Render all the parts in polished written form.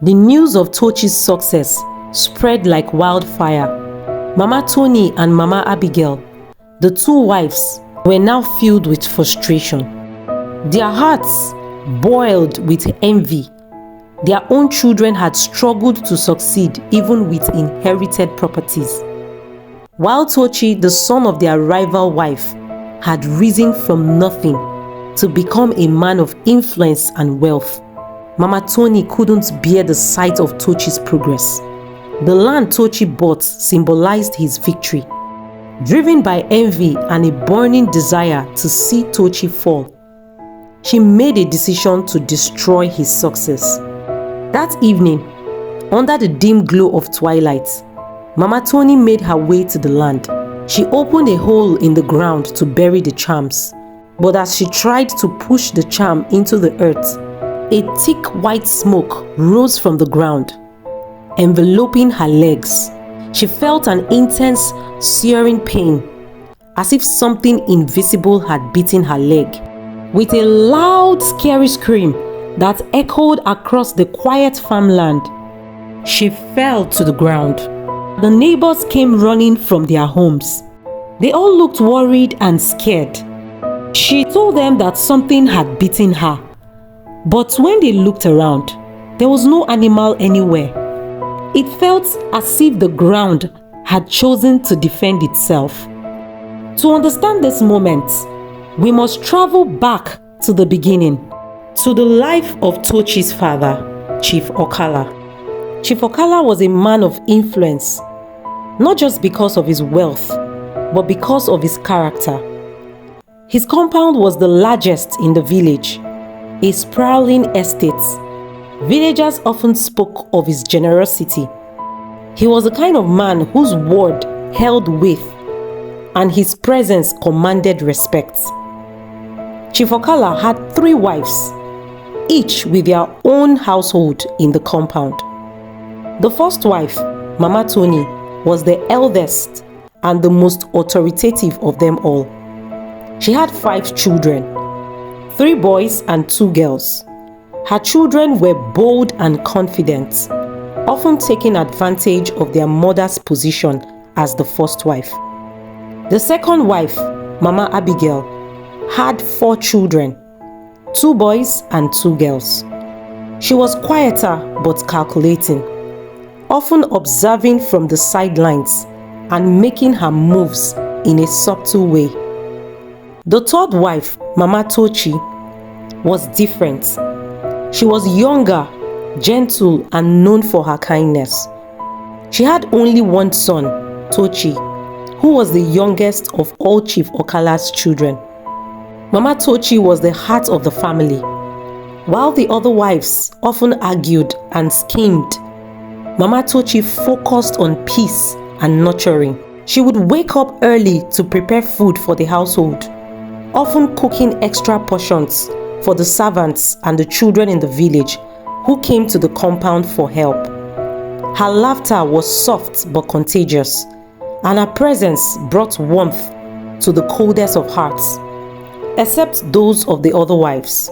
The news of Tochi's success spread like wildfire. Mama Tony and Mama Abigail, the two wives, were now filled with frustration. Their hearts boiled with envy. Their own children had struggled to succeed even with inherited properties, while Tochi, the son of their rival wife, had risen from nothing to become a man of influence and wealth. Mama Tony couldn't bear the sight of Tochi's progress. The land Tochi bought symbolized his victory. Driven by envy and a burning desire to see Tochi fall, she made a decision to destroy his success. That evening, under the dim glow of twilight, Mama Tony made her way to the land. She opened a hole in the ground to bury the charms. But as she tried to push the charm into the earth, a thick white smoke rose from the ground, enveloping her legs. She felt an intense, searing pain, as if something invisible had bitten her leg. With a loud, scary scream that echoed across the quiet farmland, she fell to the ground. The neighbors came running from their homes. They all looked worried and scared. She told them that something had bitten her. But when they looked around, there was no animal anywhere. It felt as if the ground had chosen to defend itself. To understand this moment, we must travel back to the beginning, to the life of Tochi's father, Chief Okala. Chief Okala was a man of influence, not just because of his wealth, but because of his character. His compound was the largest in the village, a sprawling estate. Villagers often spoke of his generosity. He was the kind of man whose word held weight, and his presence commanded respect. Chief Okala had 3 wives, each with their own household in the compound. The first wife, Mama Tony, was the eldest and the most authoritative of them all. She had 5 children, 3 boys and 2 girls. Her children were bold and confident, often taking advantage of their mother's position as the first wife. The second wife, Mama Abigail, had 4 children, 2 boys and 2 girls. She was quieter but calculating, often observing from the sidelines and making her moves in a subtle way. The third wife, Mama Tochi, was different. She was younger, gentle, and known for her kindness. She had only one son, Tochi, who was the youngest of all Chief Okala's children. Mama Tochi was the heart of the family. While the other wives often argued and schemed, Mama Tochi focused on peace and nurturing. She would wake up early to prepare food for the household, often cooking extra portions for the servants and the children in the village who came to the compound for help. Her laughter was soft but contagious, and her presence brought warmth to the coldest of hearts, except those of the other wives.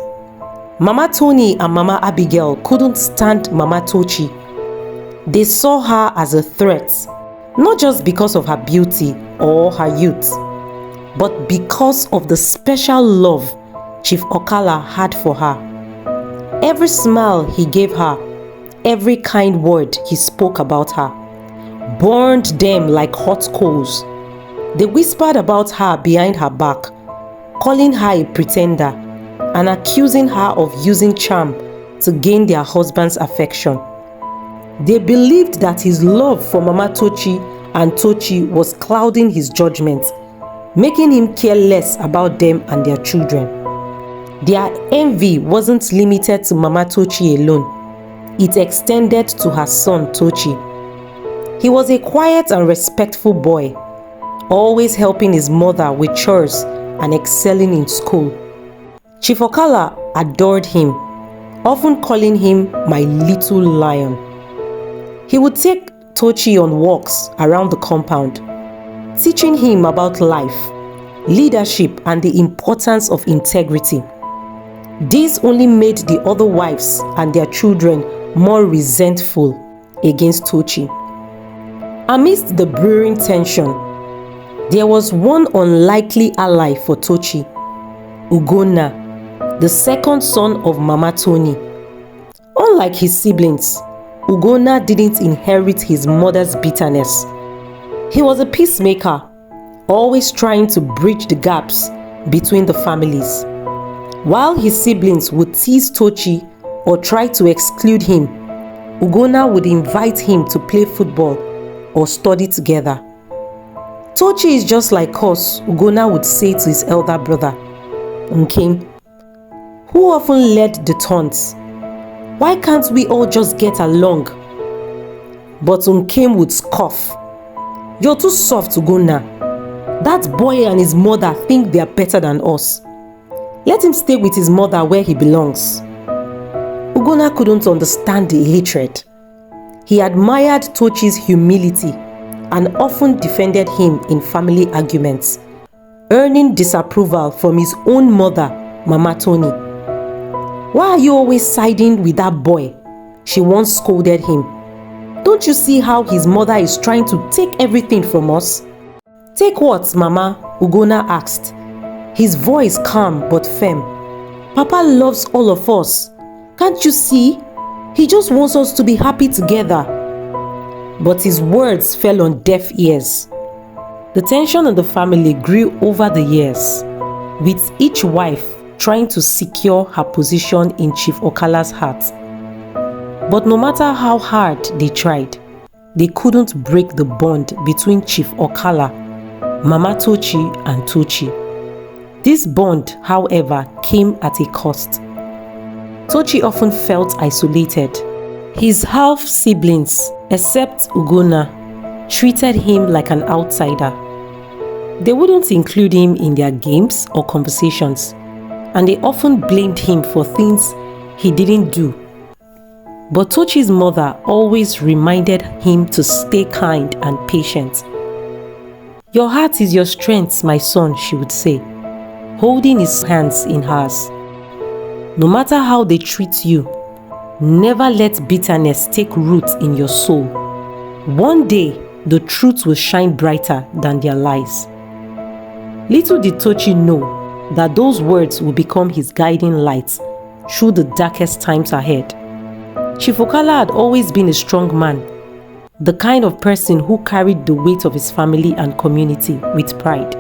Mama Tony and Mama Abigail couldn't stand Mama Tochi. They saw her as a threat, not just because of her beauty or her youth, but because of the special love Chief Okala had for her. Every smile he gave her, every kind word he spoke about her, burned them like hot coals. They whispered about her behind her back, calling her a pretender and accusing her of using charm to gain their husband's affection. They believed that his love for Mama Tochi and Tochi was clouding his judgment, making him care less about them and their children. Their envy wasn't limited to Mama Tochi alone. It extended to her son Tochi. He was a quiet and respectful boy, always helping his mother with chores and excelling in school. Chief Okala adored him, often calling him my little lion. He would take Tochi on walks around the compound, teaching him about life, leadership, and the importance of integrity. This only made the other wives and their children more resentful against Tochi. Amidst the brewing tension, there was one unlikely ally for Tochi, Ugonna, the second son of Mama Tony. Unlike his siblings, Ugonna didn't inherit his mother's bitterness. He was a peacemaker, always trying to bridge the gaps between the families. While his siblings would tease Tochi or try to exclude him, Ugonna would invite him to play football or study together. Tochi is just like us, Ugonna would say to his elder brother, Nkem, who often led the taunts. Why can't we all just get along? But Nkem would scoff. You're too soft, Ugonna. That boy and his mother think they are better than us. Let him stay with his mother where he belongs. Ugonna couldn't understand the hatred. He admired Tochi's humility and often defended him in family arguments, earning disapproval from his own mother, Mama Tony. Why are you always siding with that boy? She once scolded him. Don't you see how his mother is trying to take everything from us? Take what, Mama? Ugonna asked, his voice calm but firm. Papa loves all of us. Can't you see? He just wants us to be happy together. But his words fell on deaf ears. The tension in the family grew over the years, with each wife trying to secure her position in Chief Okala's heart. But no matter how hard they tried, they couldn't break the bond between Chief Okala, Mama Tochi and Tochi. This bond, however, came at a cost. Tochi often felt isolated. His half-siblings, except Ugonna, treated him like an outsider. They wouldn't include him in their games or conversations, and they often blamed him for things he didn't do. But Tochi's mother always reminded him to stay kind and patient. Your heart is your strength, my son, she would say, holding his hands in hers. No matter how they treat you, never let bitterness take root in your soul. One day, the truth will shine brighter than their lies. Little did Tochi know that those words will become his guiding lights through the darkest times ahead. Chief Okala had always been a strong man, the kind of person who carried the weight of his family and community with pride.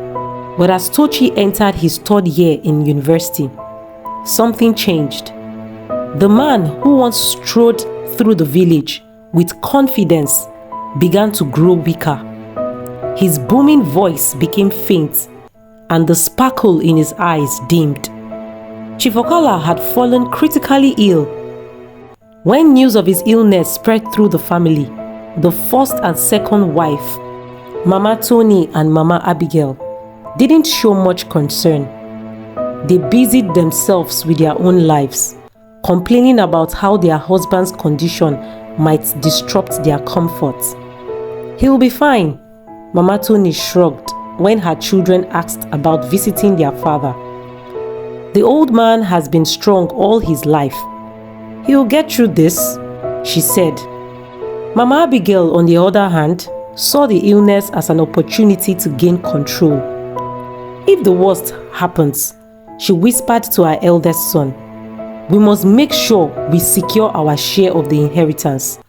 But as Tochi entered his third year in university, something changed. The man who once strode through the village with confidence began to grow weaker. His booming voice became faint, and the sparkle in his eyes dimmed. Chief Okala had fallen critically ill. When news of his illness spread through the family, the first and second wife, Mama Tony and Mama Abigail, didn't show much concern. They busied themselves with their own lives, complaining about how their husband's condition might disrupt their comfort. He'll be fine, Mama Tony shrugged when her children asked about visiting their father. The old man has been strong all his life. He'll get through this, she said. Mama Abigail, on the other hand, saw the illness as an opportunity to gain control. If the worst happens, she whispered to her eldest son, we must make sure we secure our share of the inheritance.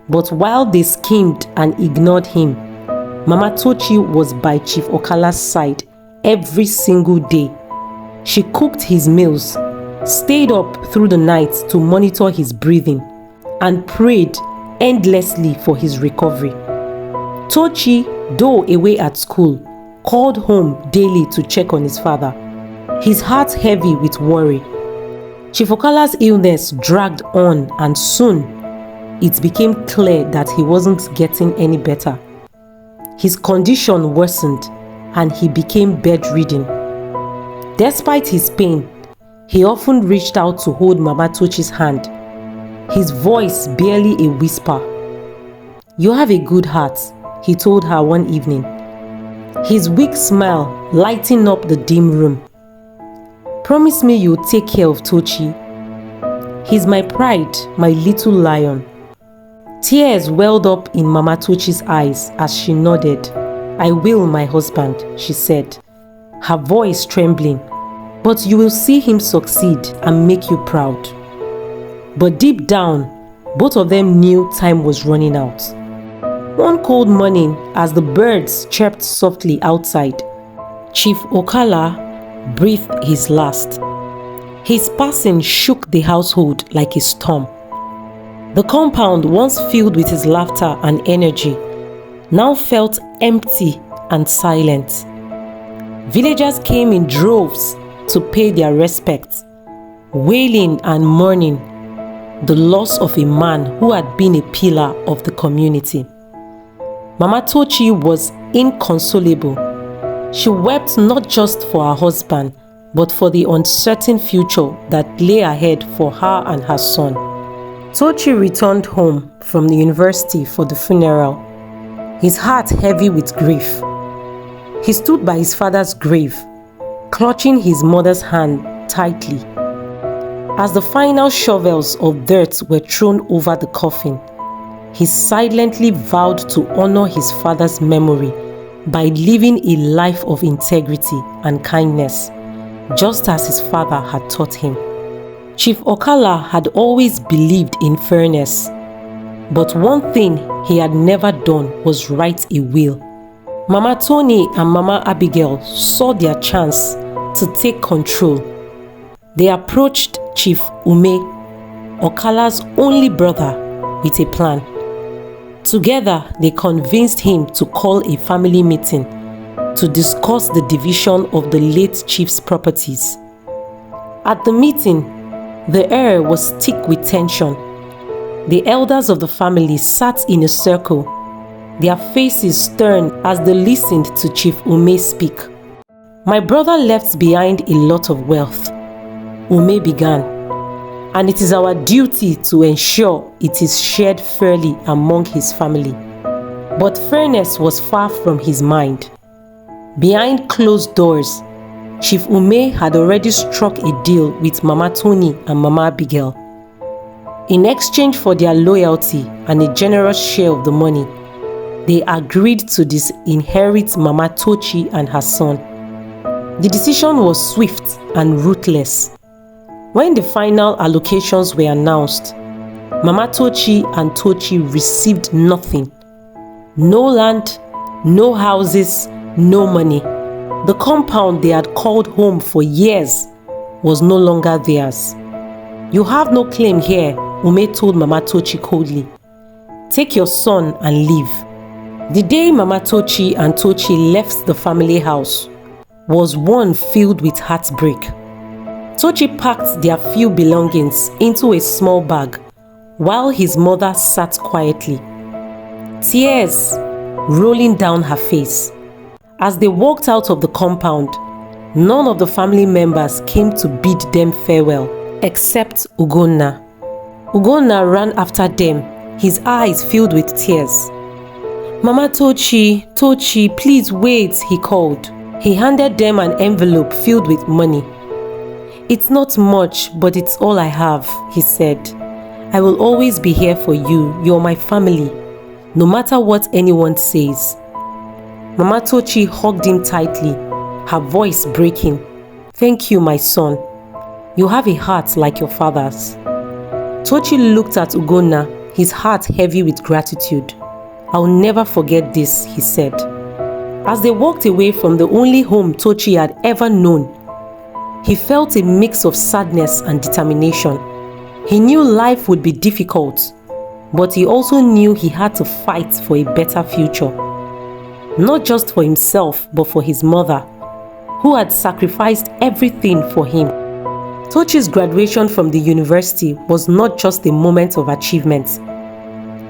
But while they schemed and ignored him, Mama Tochi was by Chief Okala's side every single day. She cooked his meals, stayed up through the night to monitor his breathing, and prayed endlessly for his recovery. Tochi, though away at school, called home daily to check on his father, his heart heavy with worry. Chief Okala's illness dragged on, and soon it became clear that he wasn't getting any better. His condition worsened and he became bedridden. Despite his pain, he often reached out to hold Mama Tochi's hand, his voice barely a whisper. You have a good heart, he told her one evening, his weak smile lighting up the dim room. Promise me you'll take care of Tochi. He's my pride, my little lion." Tears welled up in Mama Tochi's eyes as she nodded. "I will, my husband," she said, her voice trembling. "But you will see him succeed and make you proud." But deep down, both of them knew time was running out. One cold morning, as the birds chirped softly outside, Chief Okala breathed his last. His passing shook the household like a storm. The compound, once filled with his laughter and energy, now felt empty and silent. Villagers came in droves to pay their respects, wailing and mourning the loss of a man who had been a pillar of the community. Mama Tochi was inconsolable. She wept not just for her husband, but for the uncertain future that lay ahead for her and her son. Tochi returned home from the university for the funeral, his heart heavy with grief. He stood by his father's grave, clutching his mother's hand tightly. As the final shovels of dirt were thrown over the coffin, he silently vowed to honor his father's memory by living a life of integrity and kindness, just as his father had taught him. Chief Okala had always believed in fairness, but one thing he had never done was write a will. Mama Tony and Mama Abigail saw their chance to take control. They approached Chief Ume, Okala's only brother, with a plan. Together, they convinced him to call a family meeting to discuss the division of the late chief's properties. At the meeting, the air was thick with tension. The elders of the family sat in a circle, their faces stern as they listened to Chief Ume speak. "My brother left behind a lot of wealth," Ume began, "and it is our duty to ensure it is shared fairly among his family." But fairness was far from his mind. Behind closed doors, Chief Ume had already struck a deal with Mama Tony and Mama Abigail. In exchange for their loyalty and a generous share of the money, they agreed to disinherit Mama Tochi and her son. The decision was swift and ruthless. When the final allocations were announced, Mama Tochi and Tochi received nothing. No land, no houses, no money. The compound they had called home for years was no longer theirs. "You have no claim here," Ume told Mama Tochi coldly. "Take your son and leave." The day Mama Tochi and Tochi left the family house was one filled with heartbreak. Tochi packed their few belongings into a small bag while his mother sat quietly, tears rolling down her face. As they walked out of the compound, none of the family members came to bid them farewell except Ugonna. Ugonna ran after them, his eyes filled with tears. "Mama Tochi, Tochi, please wait," he called. He handed them an envelope filled with money. "It's not much, but it's all I have," he said. "I will always be here for you. You're my family, no matter what anyone says." Mama Tochi hugged him tightly, her voice breaking. "Thank you, my son. You have a heart like your father's." Tochi looked at Ugonna, his heart heavy with gratitude. "I'll never forget this," he said. As they walked away from the only home Tochi had ever known, he felt a mix of sadness and determination. He knew life would be difficult, but he also knew he had to fight for a better future. Not just for himself, but for his mother, who had sacrificed everything for him. Tochi's graduation from the university was not just a moment of achievement.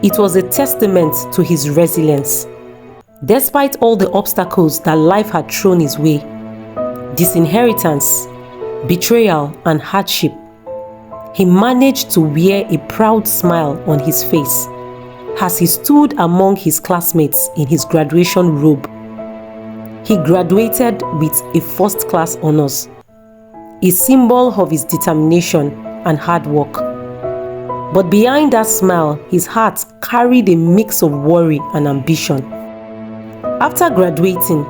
It was a testament to his resilience. Despite all the obstacles that life had thrown his way, disinheritance, betrayal, and hardship, he managed to wear a proud smile on his face as he stood among his classmates in his graduation robe. He graduated with a first-class honors, a symbol of his determination and hard work. But behind that smile, his heart carried a mix of worry and ambition. After graduating,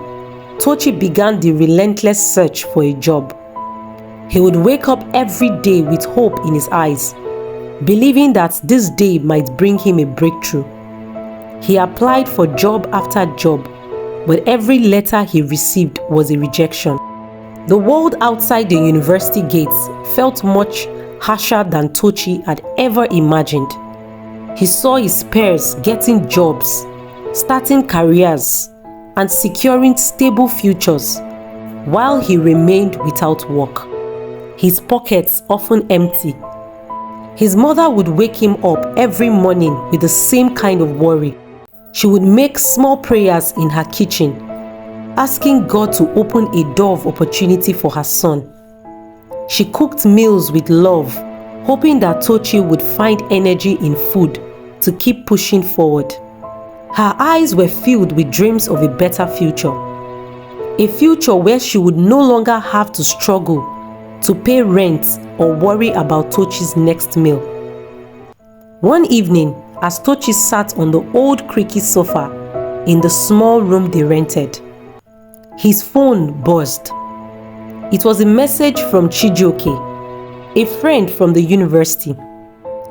Tochi began the relentless search for a job. He would wake up every day with hope in his eyes, believing that this day might bring him a breakthrough. He applied for job after job, but every letter he received was a rejection. The world outside the university gates felt much harsher than Tochi had ever imagined. He saw his peers getting jobs, starting careers, and securing stable futures, while he remained without work, his pockets often empty. His mother would wake him up every morning with the same kind of worry. She would make small prayers in her kitchen, asking God to open a door of opportunity for her son. She cooked meals with love, hoping that Tochi would find energy in food to keep pushing forward. Her eyes were filled with dreams of a better future. A future where she would no longer have to struggle to pay rent or worry about Tochi's next meal. One evening, as Tochi sat on the old creaky sofa in the small room they rented, his phone buzzed. It was a message from Chijioke, a friend from the university.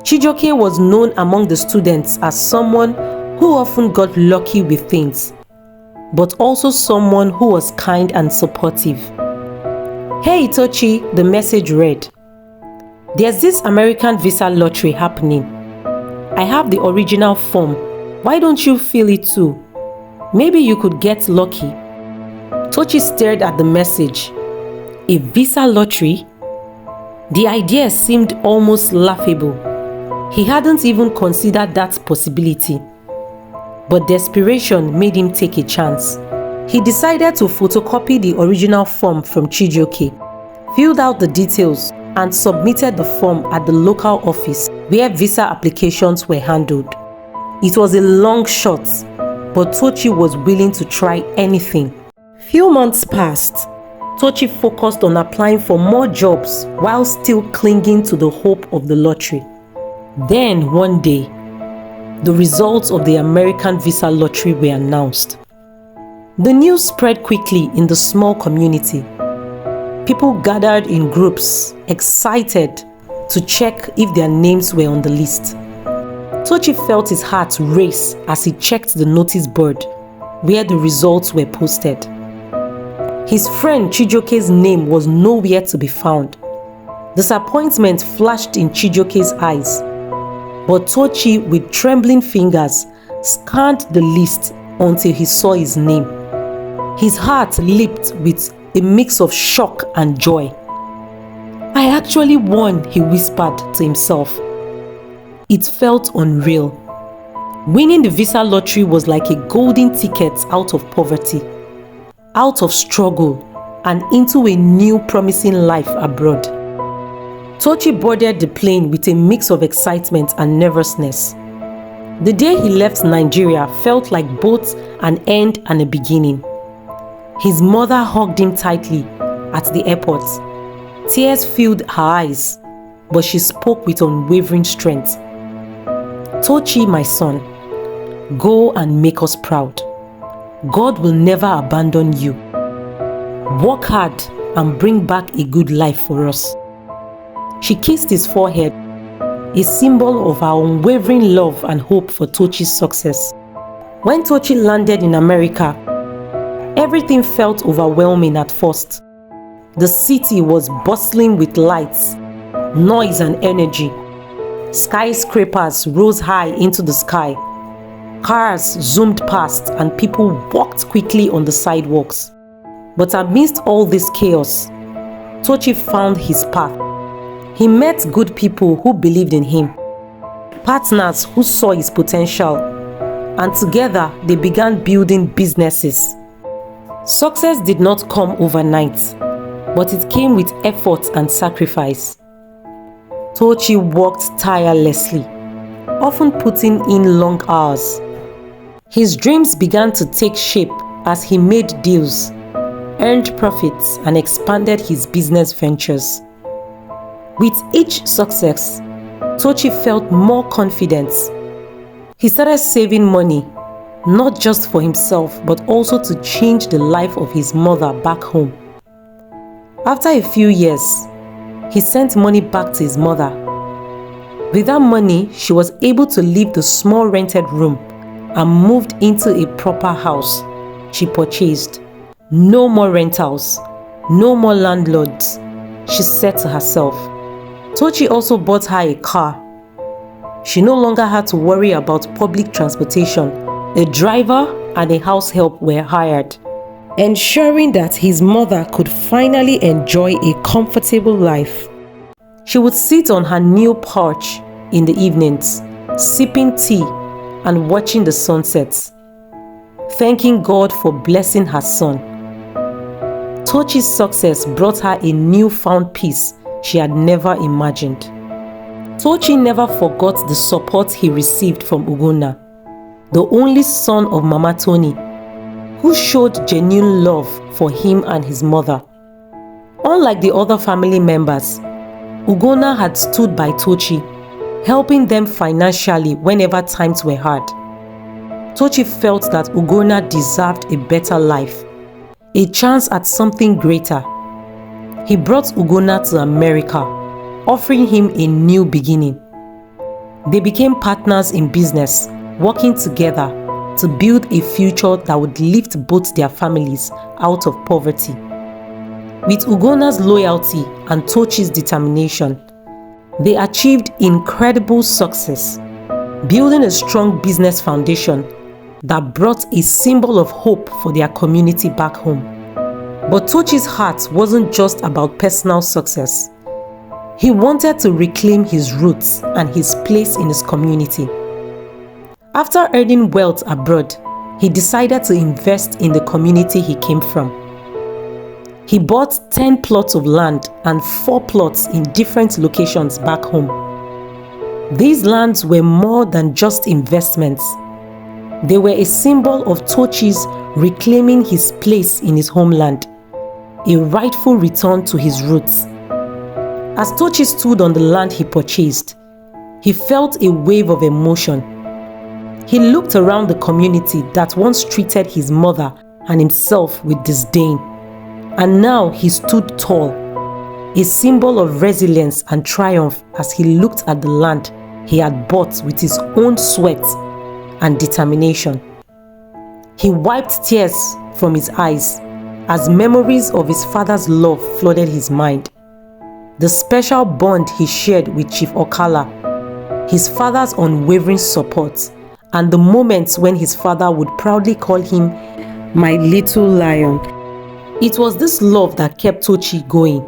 Chijioke was known among the students as someone who often got lucky with things, but also someone who was kind and supportive. "Hey Tochi," the message read. "There's this American visa lottery happening. I have the original form. Why don't you fill it too? Maybe you could get lucky." Tochi stared at the message. A visa lottery? The idea seemed almost laughable. He hadn't even considered that possibility. But desperation made him take a chance. He decided to photocopy the original form from Chijioke, filled out the details, and submitted the form at the local office where visa applications were handled. It was a long shot, but Tochi was willing to try anything. Few months passed. Tochi focused on applying for more jobs while still clinging to the hope of the lottery. Then one day, the results of the American visa lottery were announced. The news spread quickly in the small community. People gathered in groups, excited to check if their names were on the list. Tochi felt his heart race as he checked the notice board where the results were posted. His friend Chijioke's name was nowhere to be found. Disappointment flashed in Chijioke's eyes, but Tochi, with trembling fingers, scanned the list until he saw his name. His heart leaped with a mix of shock and joy. "I actually won," he whispered to himself. It felt unreal. Winning the visa lottery was like a golden ticket out of poverty, out of struggle, and into a new promising life abroad. Tochi boarded the plane with a mix of excitement and nervousness. The day he left Nigeria felt like both an end and a beginning. His mother hugged him tightly at the airport. Tears filled her eyes, but she spoke with unwavering strength. "Tochi, my son, go and make us proud. God will never abandon you. Work hard and bring back a good life for us." She kissed his forehead, a symbol of her unwavering love and hope for Tochi's success. When Tochi landed in America, everything felt overwhelming at first. The city was bustling with lights, noise and energy. Skyscrapers rose high into the sky. Cars zoomed past and people walked quickly on the sidewalks. But amidst all this chaos, Tochi found his path. He met good people who believed in him, partners who saw his potential, and together they began building businesses. Success did not come overnight, but it came with effort and sacrifice. Tochi worked tirelessly, often putting in long hours. His dreams began to take shape as he made deals, earned profits, and expanded his business ventures. With each success, Tochi felt more confident. He started saving money, not just for himself, but also to change the life of his mother back home. After a few years, he sent money back to his mother. With that money, she was able to leave the small rented room and moved into a proper house she purchased. No more rentals, no more landlords, she said to herself. Tochi also bought her a car. She no longer had to worry about public transportation. A driver and a house help were hired, ensuring that his mother could finally enjoy a comfortable life. She would sit on her new porch in the evenings, sipping tea and watching the sunsets, thanking God for blessing her son. Tochi's success brought her a newfound peace she had never imagined. Tochi never forgot the support he received from Ugonna, the only son of Mama Tony, who showed genuine love for him and his mother. Unlike the other family members, Ugonna had stood by Tochi, helping them financially whenever times were hard. Tochi felt that Ugonna deserved a better life, a chance at something greater. He brought Ugonna to America, offering him a new beginning. They became partners in business, working together to build a future that would lift both their families out of poverty. With Ugonna's loyalty and Tochi's determination, they achieved incredible success, building a strong business foundation that brought a symbol of hope for their community back home. But Tochi's heart wasn't just about personal success. He wanted to reclaim his roots and his place in his community. After earning wealth abroad, he decided to invest in the community he came from. He bought 10 plots of land and 4 plots in different locations back home. These lands were more than just investments. They were a symbol of Tochi's reclaiming his place in his homeland, a rightful return to his roots. As Tochi stood on the land he purchased, he felt a wave of emotion. He looked around the community that once treated his mother and himself with disdain. And now he stood tall, a symbol of resilience and triumph as he looked at the land he had bought with his own sweat and determination. He wiped tears from his eyes as memories of his father's love flooded his mind. The special bond he shared with Chief Okala, his father's unwavering support, and the moments when his father would proudly call him "my little lion." It was this love that kept Tochi going,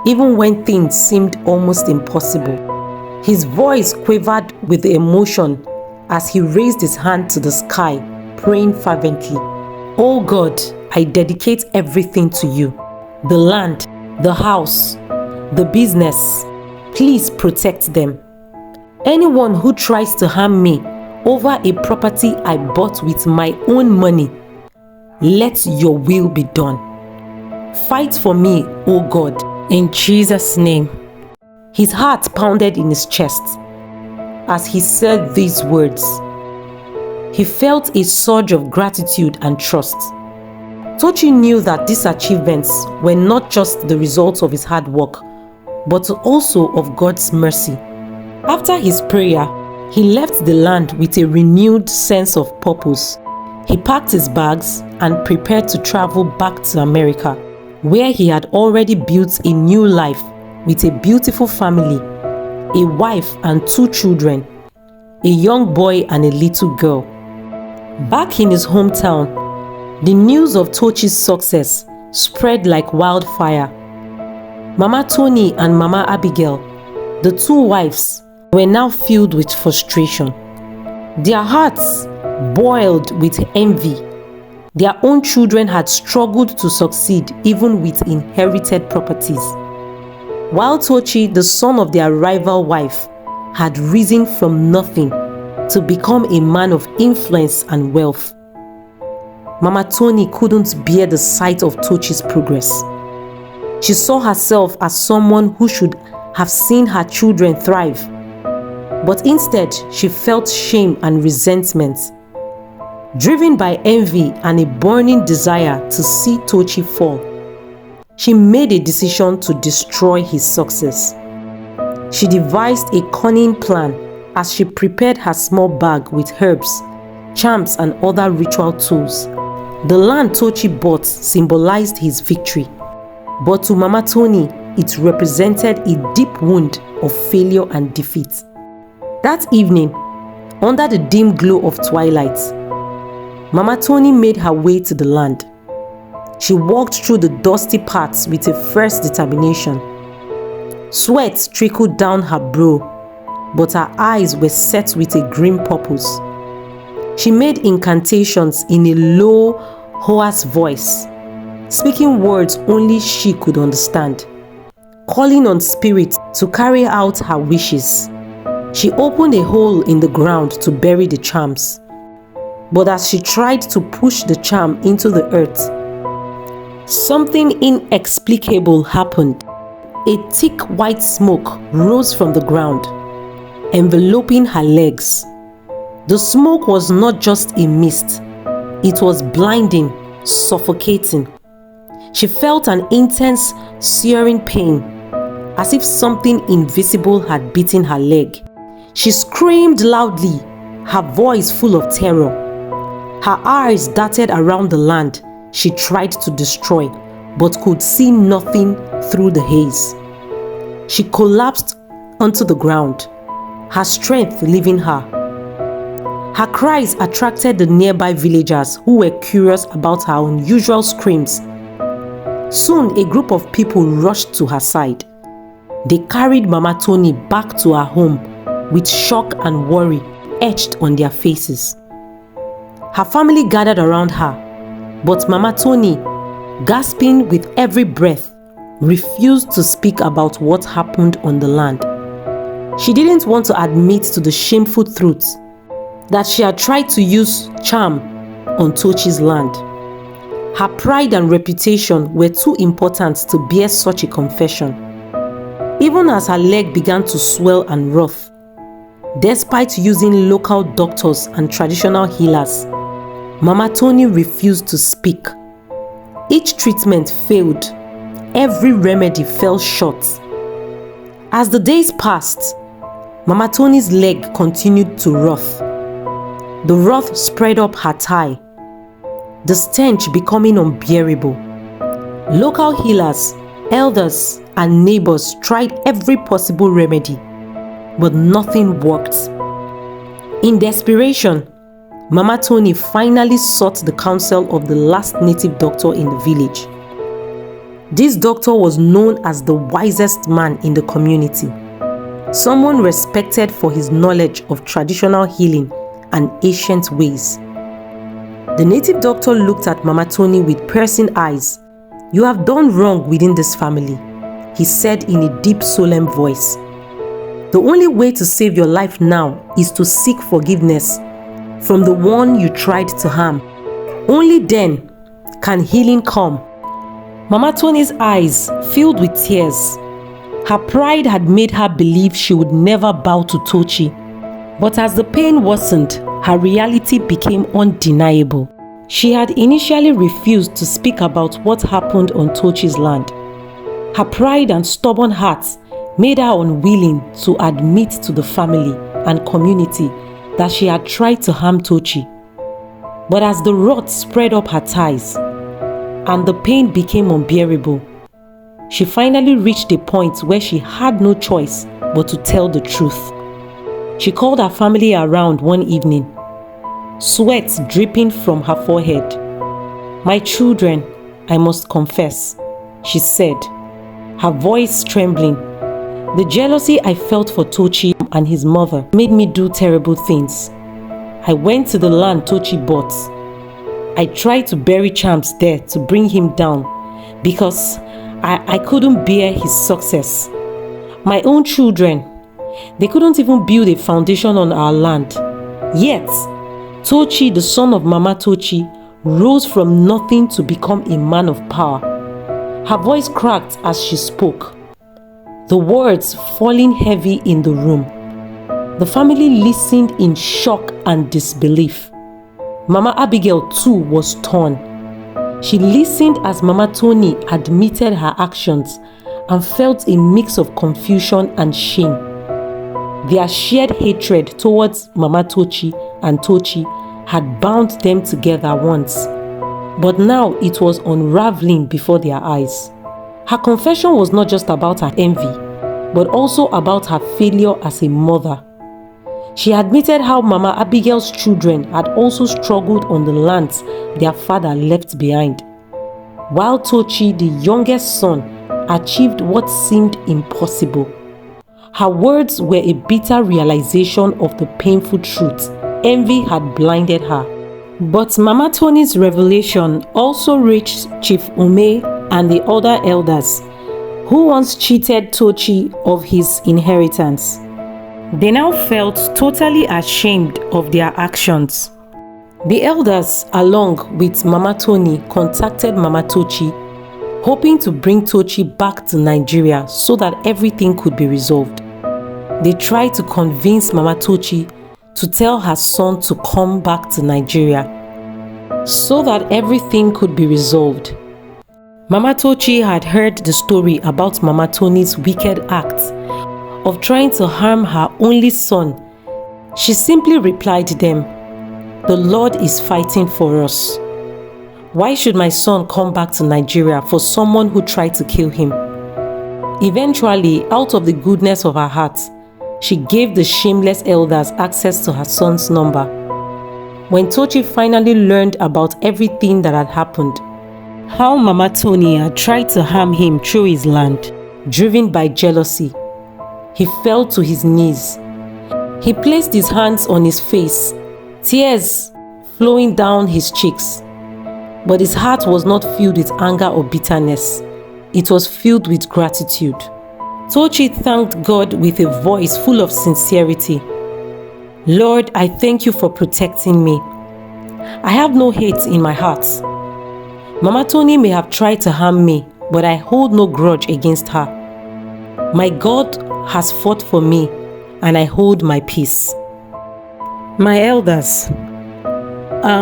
even when things seemed almost impossible. His voice quivered with emotion as he raised his hand to the sky, praying fervently. "Oh God, I dedicate everything to you. The land, the house, the business. Please protect them. Anyone who tries to harm me over a property I bought with my own money, let your will be done. Fight for me, O God, in Jesus' name." His heart pounded in his chest as he said these words. He felt a surge of gratitude and trust. Tochi knew that these achievements were not just the result of his hard work, but also of God's mercy. After his prayer, he left the land with a renewed sense of purpose. He packed his bags and prepared to travel back to America, where he had already built a new life with a beautiful family, a wife and 2 children, a young boy and a little girl. Back in his hometown, the news of Tochi's success spread like wildfire. Mama Tony and Mama Abigail, the 2 wives, were now filled with frustration. Their hearts boiled with envy. Their own children had struggled to succeed even with inherited properties, while Tochi, the son of their rival wife, had risen from nothing to become a man of influence and wealth. Mama Tony couldn't bear the sight of Tochi's progress. She saw herself as someone who should have seen her children thrive, But instead, she felt shame and resentment. Driven by envy and a burning desire to see Tochi fall, she made a decision to destroy his success. She devised a cunning plan as she prepared her small bag with herbs, charms, and other ritual tools. The land Tochi bought symbolized his victory, but to Mama Tony, it represented a deep wound of failure and defeat. That evening, under the dim glow of twilight, Mama Tony made her way to the land. She walked through the dusty paths with a fierce determination. Sweat trickled down her brow, but her eyes were set with a grim purpose. She made incantations in a low, hoarse voice, speaking words only she could understand, calling on spirits to carry out her wishes. She opened a hole in the ground to bury the charms. But as she tried to push the charm into the earth, something inexplicable happened. A thick white smoke rose from the ground, enveloping her legs. The smoke was not just a mist, it was blinding, suffocating. She felt an intense, searing pain, as if something invisible had bitten her leg. She screamed loudly, her voice full of terror. Her eyes darted around the land she tried to destroy, but could see nothing through the haze. She collapsed onto the ground, her strength leaving her. Her cries attracted the nearby villagers who were curious about her unusual screams. Soon, a group of people rushed to her side. They carried Mama Tony back to her home with shock and worry etched on their faces. Her family gathered around her, but Mama Tony, gasping with every breath, refused to speak about what happened on the land. She didn't want to admit to the shameful truth that she had tried to use charm on Tochi's land. Her pride and reputation were too important to bear such a confession. Even as her leg began to swell and writhe, despite using local doctors and traditional healers, Mama Tony refused to speak. Each treatment failed. Every remedy fell short. As the days passed, Mama Tony's leg continued to writhe. The wrath spread up her thigh, the stench becoming unbearable. Local healers, elders, and neighbors tried every possible remedy, but nothing worked. In desperation, Mama Tony finally sought the counsel of the last native doctor in the village. This doctor was known as the wisest man in the community, someone respected for his knowledge of traditional healing and ancient ways. The native doctor looked at Mama Tony with piercing eyes. "You have done wrong within this family," he said in a deep, solemn voice. "The only way to save your life now is to seek forgiveness from the one you tried to harm. Only then can healing come." Mama Tony's eyes filled with tears. Her pride had made her believe she would never bow to Tochi. But as the pain worsened, her reality became undeniable. She had initially refused to speak about what happened on Tochi's land. Her pride and stubborn heart made her unwilling to admit to the family and community that she had tried to harm Tochi. But as the rot spread up her thighs and the pain became unbearable, she finally reached a point where she had no choice but to tell the truth. She called her family around one evening, sweat dripping from her forehead. "My children, I must confess," she said, her voice trembling. "The jealousy I felt for Tochi and his mother made me do terrible things. I went to the land Tochi bought. I tried to bury charms there to bring him down because I couldn't bear his success. My own children, they couldn't even build a foundation on our land. Yet, Tochi, the son of Mama Tochi, rose from nothing to become a man of power." Her voice cracked as she spoke, the words falling heavy in the room. The family listened in shock and disbelief. Mama Abigail too was torn. She listened as Mama Tony admitted her actions and felt a mix of confusion and shame. Their shared hatred towards Mama Tochi and Tochi had bound them together once, but now it was unraveling before their eyes. Her confession was not just about her envy, but also about her failure as a mother. She admitted how Mama Abigail's children had also struggled on the lands their father left behind, while Tochi, the youngest son, achieved what seemed impossible. Her words were a bitter realization of the painful truth. Envy had blinded her. But Mama Tony's revelation also reached Chief Ume and the other elders, who once cheated Tochi of his inheritance. They now felt totally ashamed of their actions. The elders, along with Mama Tony, contacted Mama Tochi, hoping to bring Tochi back to Nigeria so that everything could be resolved. They tried to convince Mama Tochi to tell her son to come back to Nigeria so that everything could be resolved. Mama Tochi had heard the story about Mama Tony's wicked acts of trying to harm her only son. She simply replied to them, "The Lord is fighting for us. Why should my son come back to Nigeria for someone who tried to kill him?" Eventually, out of the goodness of her heart, she gave the shameless elders access to her son's number. When Tochi finally learned about everything that had happened, how Mama Tony had tried to harm him through his land, driven by jealousy, he fell to his knees. He placed his hands on his face, tears flowing down his cheeks. But his heart was not filled with anger or bitterness. It was filled with gratitude. Tochi thanked God with a voice full of sincerity. "Lord, I thank you for protecting me. I have no hate in my heart. Mama Tony may have tried to harm me, but I hold no grudge against her. My God has fought for me, and I hold my peace." My elders,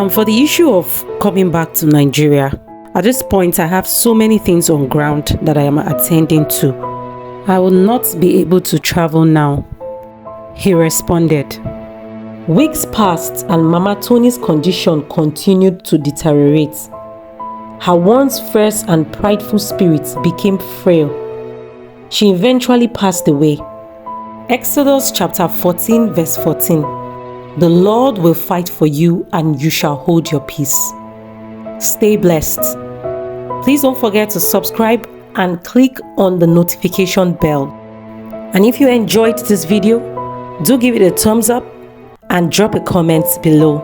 for the issue of coming back to Nigeria, at this point I have so many things on ground that I am attending to. I will not be able to travel now. He responded. Weeks passed and Mama Tony's condition continued to deteriorate. Her once fierce and prideful spirit became frail. She eventually passed away. Exodus chapter 14 verse 14. The Lord will fight for you and you shall hold your peace. Stay blessed. Please don't forget to subscribe and click on the notification bell. And if you enjoyed this video, do give it a thumbs up and drop a comment below.